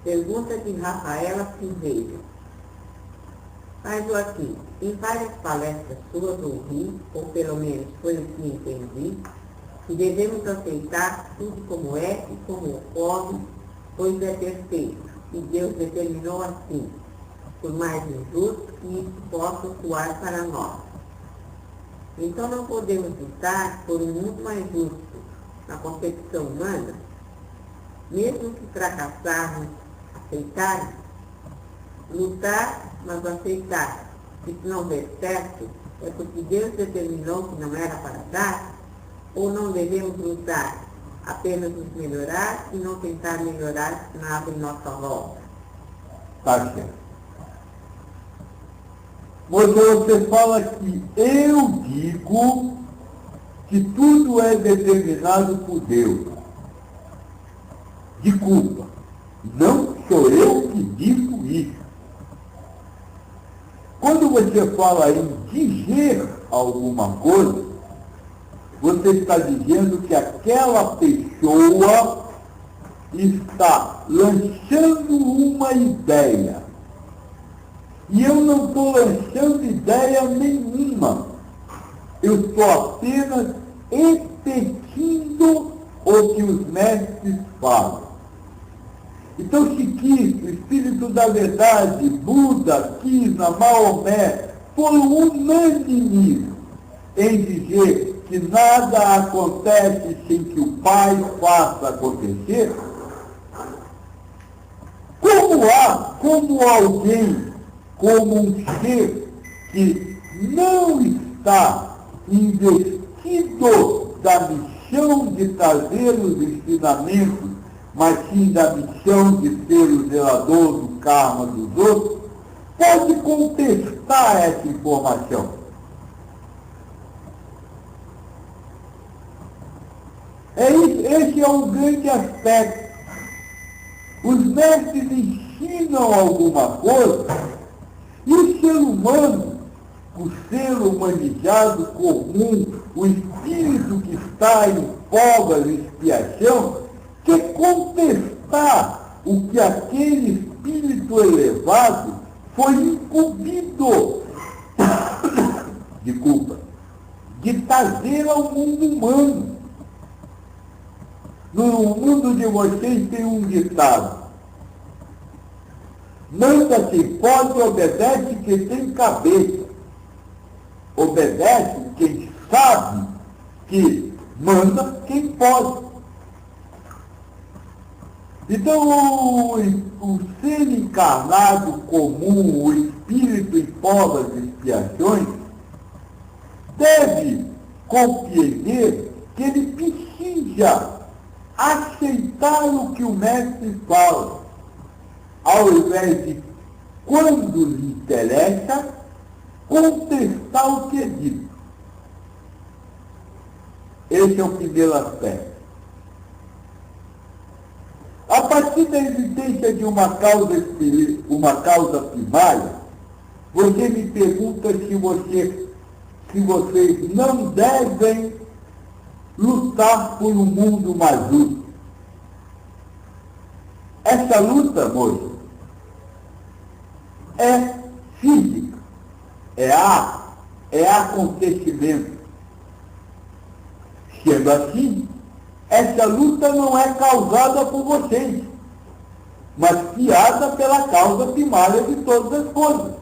Pergunta de Rafaela Silveira. Mas aqui, em várias palestras suas ouvi, ou pelo menos foi o que entendi, que devemos aceitar tudo como é e como ocorre, pois é perfeito, e Deus determinou assim, por mais injusto que isso possa soar para nós. Então não podemos lutar por um mundo mais justo na competição humana, mesmo que fracassarmos, aceitar, lutar, mas aceitar. E se não der certo, é porque Deus determinou que não era para dar, ou não devemos lutar, apenas nos melhorar e não tentar melhorar nada em nossa volta. Tá certo. Você fala que eu digo que tudo é determinado por Deus. Desculpa, não sou eu que digo isso. Quando você fala em dizer alguma coisa, você está dizendo que aquela pessoa está lançando uma ideia. E eu não estou lançando ideia nenhuma. Eu estou apenas repetindo o que os mestres falam. Então, se Cristo, Espírito da Verdade, Buda, Krishna, Maomé, foram unânimes em dizer que nada acontece sem que o Pai faça acontecer, como alguém, como um ser que não está investido da missão de trazer os ensinamentos, mas sim da missão de ser o zelador do karma dos outros, pode contestar essa informação. Esse é um grande aspecto. Os mestres ensinam alguma coisa e o ser humano, o ser humanizado comum, o espírito que está em folga de expiação, quer contestar o que aquele espírito elevado foi incumbido, de trazer ao mundo humano. No mundo de vocês tem um ditado: manda quem pode, obedece quem tem cabeça. Obedece quem sabe que manda quem pode. Então, o ser encarnado comum, o espírito em provas e expiações, deve compreender que ele precisa aceitar o que o mestre fala, ao invés de, quando lhe interessa, contestar o que é dito. Esse é o primeiro aspecto. A partir da existência de uma causa primária, você me pergunta se vocês não devem lutar por um mundo mais justo. Essa luta, moço, é física, é acontecimento. Sendo assim, essa luta não é causada por vocês, mas criada pela causa primária de todas as coisas.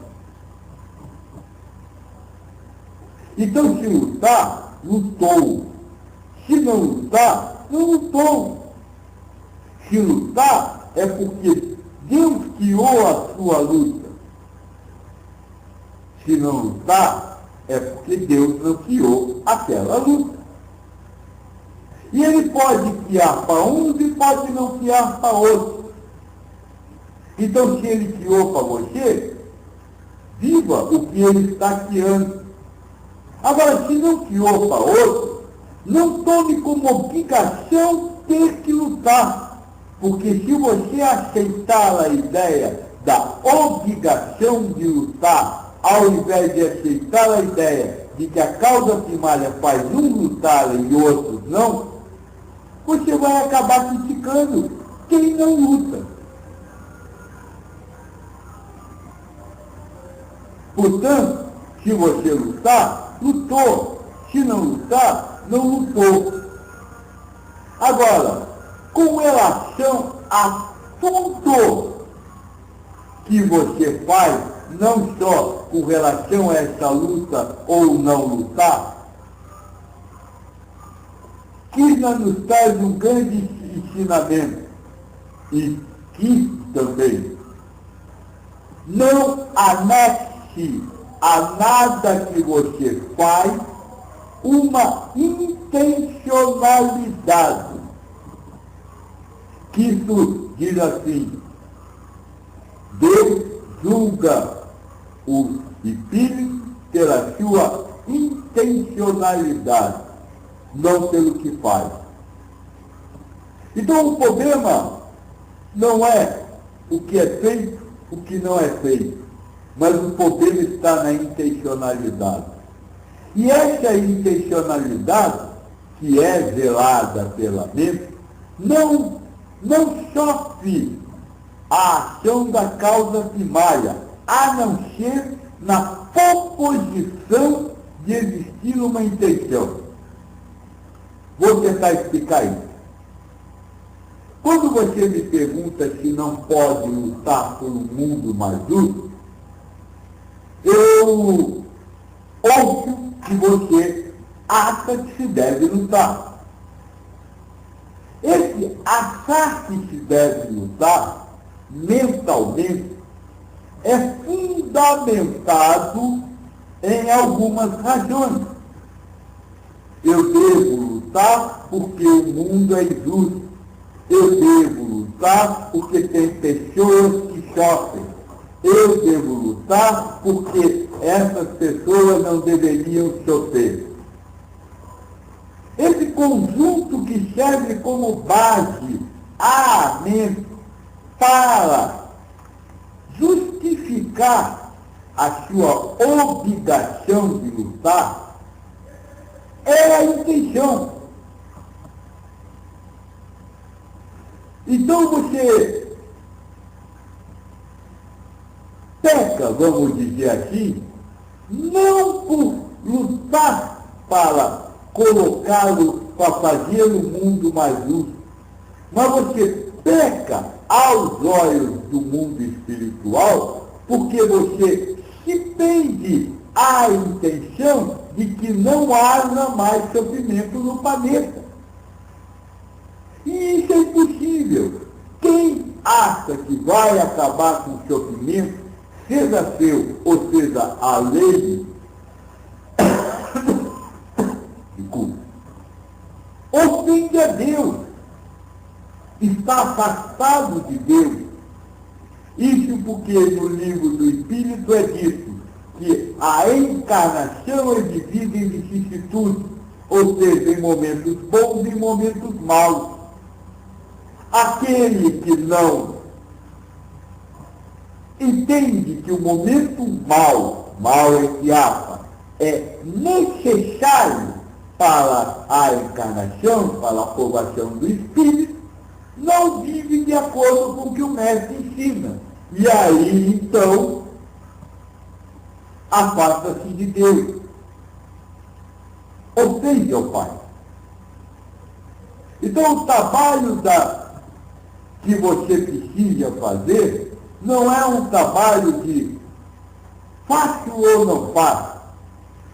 Então, se lutar, lutou. Se não lutar, não lutou. Se lutar, é porque Deus criou a sua luta. Se não lutar, é porque Deus não criou aquela luta. E ele pode criar para uns e pode não criar para outros. Então, se ele criou para você, viva o que ele está criando. Agora, se não criou para outro, não tome como obrigação ter que lutar. Porque se você aceitar a ideia da obrigação de lutar, ao invés de aceitar a ideia de que a causa primária faz um lutar e outros não, você vai acabar criticando quem não luta. Se você lutar, lutou. Se não lutar, não lutou. Agora, com relação a tudo que você faz, não só com relação a essa luta ou não lutar, Krishna nos traz um grande ensinamento, e que também não anexe a nada que você faz uma intencionalidade. Isso diz assim: Deus julga o espírito pela sua intencionalidade, não pelo que faz. Então o problema não é o que é feito, o que não é feito, mas o problema está na intencionalidade. E essa intencionalidade, que é velada pela mente, não sofre a ação da causa primária, a não ser na proposição de existir uma intenção. Vou tentar explicar isso. Quando você me pergunta se não pode lutar por um mundo mais justo, eu ouço que você acha que se deve lutar. Esse achar que se deve lutar, mentalmente, é fundamentado em algumas razões. Eu devo lutar porque o mundo é injusto. Eu devo lutar porque tem pessoas que sofrem. Eu devo lutar porque essas pessoas não deveriam sofrer. Esse conjunto que serve como base à mente para justificar a sua obrigação de lutar é a intenção. Então você peca, vamos dizer assim, não por lutar para colocá-lo, para fazer o mundo mais justo, mas você peca aos olhos do mundo espiritual porque você se prende à intenção de que não haja mais sofrimento no planeta. E isso é impossível. Quem acha que vai acabar com o sofrimento, seja seu ou seja alheio, ofende a Deus, está afastado de Deus. Isso porque no livro do Espírito é dito que a encarnação é dividida em vicissitudes, ou seja, em momentos bons e em momentos maus. Aquele que não entende que o momento mal entre aspas, é necessário para a encarnação, para a aprovação do Espírito, não vive de acordo com o que o mestre ensina. E aí, então, afasta-se de Deus. Ofende ao Pai. Então, o trabalho que você precisa fazer não é um trabalho de faço ou não faço,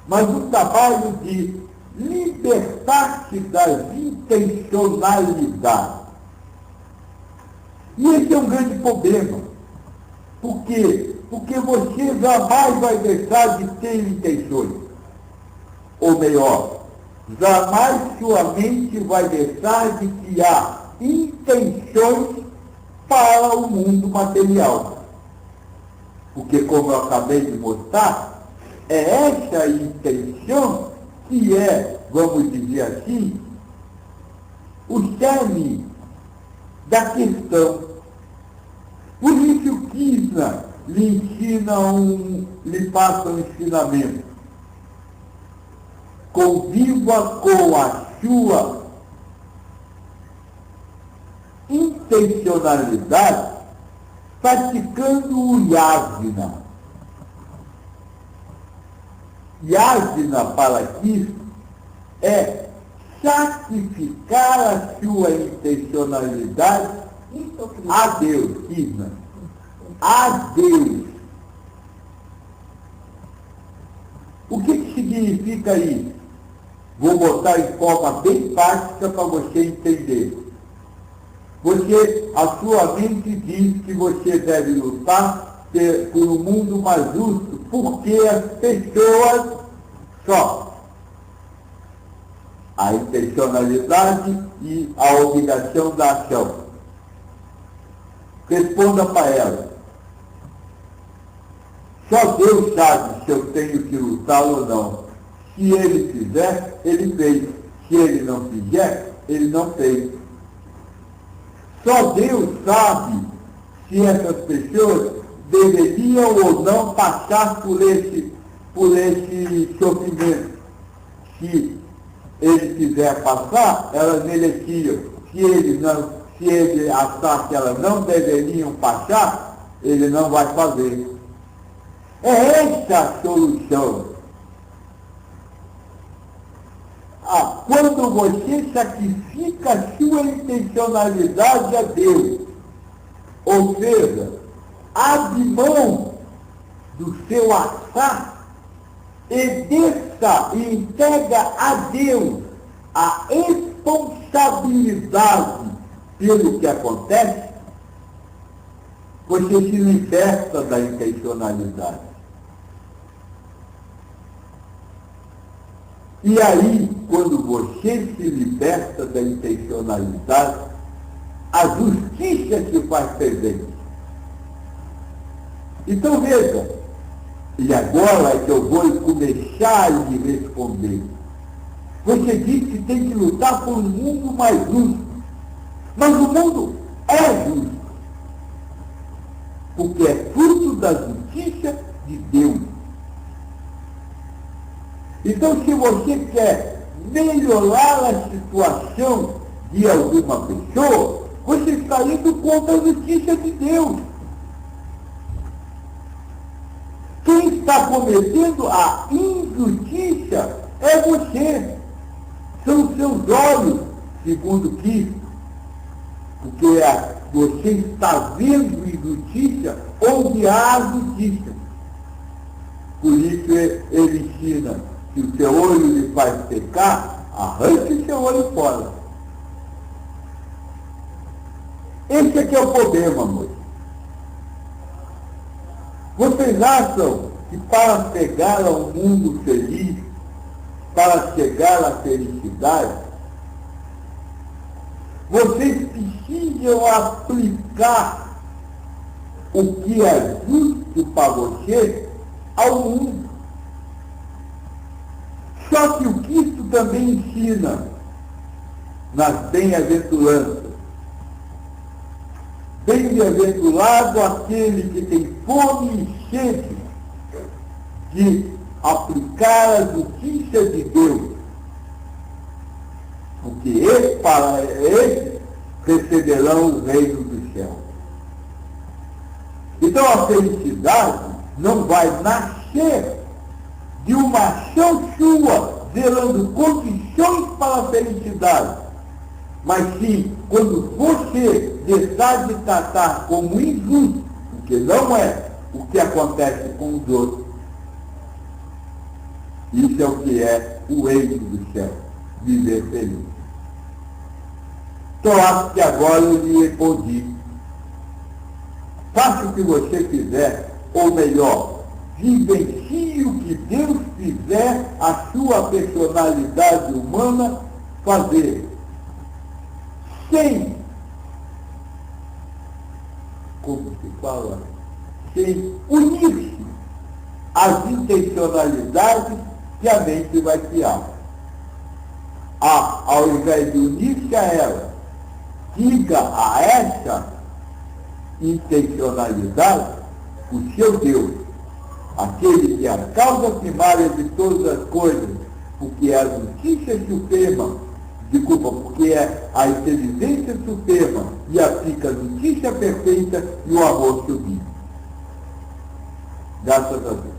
mas um trabalho de libertar-se das intencionalidades. E esse é um grande problema. Por quê? Porque você jamais vai deixar de ter intenções. Ou melhor, jamais sua mente vai deixar de criar intenções para o mundo material. Porque, como eu acabei de mostrar, é essa intenção que é, vamos dizer assim, o cerne da questão. Por isso o Krishna lhe passa um ensinamento. Conviva com a sua intencionalidade praticando o yajna. e age na paraquis é sacrificar a sua intencionalidade a Deus, Isna. A Deus. O que significa isso? Vou botar em forma bem prática para você entender. A sua mente diz que você deve lutar por um mundo mais justo, porque as pessoas só. A intencionalidade e a obrigação da ação. Responda para ela. Só Deus sabe se eu tenho que lutar ou não. Se ele fizer, ele fez. Se ele não fizer, ele não fez. Só Deus sabe se essas pessoas deveriam ou não passar por esse sofrimento. Se ele quiser passar, elas mereciam. Se ele achar que elas não deveriam passar, ele não vai fazer. É essa a solução. Quando você sacrifica a sua intencionalidade a Deus, ou seja, abre mão do seu achar e deixa e entrega a Deus a responsabilidade pelo que acontece, você se liberta da intencionalidade. E aí, quando você se liberta da intencionalidade, a justiça se faz presente. Então veja, e agora é que eu vou começar a lhe responder. Você diz que tem que lutar por um mundo mais justo. Mas o mundo é justo. Porque é fruto da justiça de Deus. Então, se você quer melhorar a situação de alguma pessoa, você está indo contra a justiça de Deus. Quem está cometendo a injustiça é você. São os seus olhos, segundo Cristo. Porque você está vendo injustiça onde há justiça. Por isso ele ensina. Se o seu olho lhe faz pecar, arranque o seu olho fora. Esse aqui é o problema, amor. Vocês acham que para chegar a um mundo feliz, para chegar à felicidade, vocês precisam aplicar o que é justo para você ao mundo? Só que o Cristo também ensina nas bem-aventuranças. Bem-aventurado aquele que tem fome e sede de aplicar a justiça de Deus. Porque para eles receberão o reino do céu. Então a felicidade não vai nascer de uma ação sua, gerando condições para a felicidade. Mas sim, quando você deixar de tratar como injusto, porque não é o que acontece com os outros, isso é o que é o êxito do céu, viver feliz. Então, acho que agora eu lhe respondi. Faça o que você quiser, ou melhor, vivencie o que Deus fizer a sua personalidade humana fazer. Sem, como se fala, sem unir-se às intencionalidades que a mente vai criar. Ao invés de unir-se a ela, diga a essa intencionalidade o seu Deus, aquele que é a causa primária de todas as coisas, porque é a justiça suprema, porque é a inteligência suprema e aplica a justiça perfeita e o amor sublime. Graças a Deus.